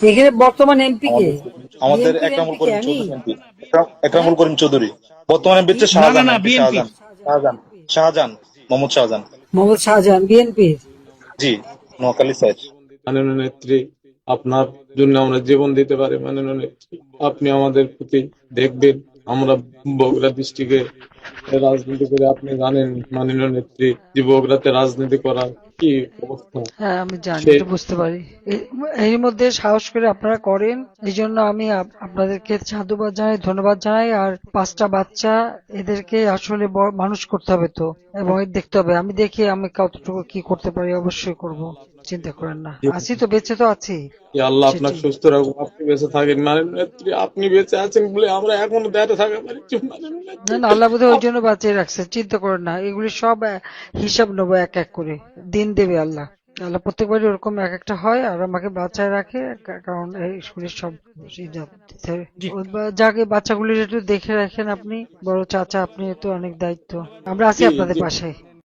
এখানে বর্তমান এমপি কে? আমাদের আমাদের বিএনপির একরামুল এমপি কে করিম আমি? চৌধুরী এমপি। হ্যাঁ, একরামুল করিম চৌধুরী বর্তমান এমপি কি? হচ্ছে না না শাহজাহান না, এমপি, বিএনপির। শাহজাহান। শাহজাহান। শাহজাহান। মোহাম্মদ শাহজাহান। মোহাম্মদ শাহজাহান বিএনপির? জি। নোয়াখালী স্যার। মাননীয় নেত্রী, আপনার জন্য আমরা জীবন দিতে পারি মাননীয় নেত্রী। আপনি আমাদের প্রতি দেখবেন। আমরা বগুড়া ডিস্ট্রিক্টে রাজনীতি করে, আপনি জানেন মাননীয় নেত্রী, যে বগুড়াতে রাজনীতি করা কি অবস্থা। হ্যাঁ, আমি জানি, সে এটা বুঝতে পারি। এর মধ্যে সাহস করে আপনারা করেন, এই জন্য আমি আপনাদেরকে সাধুবাদ জানাই, ধন্যবাদ জানাই। আর 5টা বাচ্চা, এদেরকে আসলে মানুষ করতে হবে তো, এবং দেখতে হবে। আমি দেখি আমি কতটুকু কি করতে পারি, অবশ্যই করব, চিন্তা করেন না। আছি তো, বেঁচে তো আছি। যে আল্লাহ আপনাকে সেটাই। সুস্থ রাখুন, আপনি বেঁচে থাকেন মাননীয় নেত্রী। আপনি বেঁচে আছেন বলে আমরা এখনো দাঁড়িয়ে থাকতে পারছি মাননীয় না নেত্রী। না, আল্লাহ বোধহয় ওই জন্য বাঁচিয়ে রাখছে, চিন্তা করেন না। এগুলি সব হিসাব নেবো এক এক করে, দিন দেবে আল্লাহ। আল্লাহ প্রত্যেকবারই ওরকম এক একটা হয়, আর আমাকে বাঁচায় রাখে। কারণ এইগুলি সব দিতে হয়। যাকে বাচ্চাগুলির একটু দেখে রাখেন আপনি, বড় চাচা, আপনি তো অনেক দায়িত্ব। আমরা আছি জি আপনাদের জি। পাশে।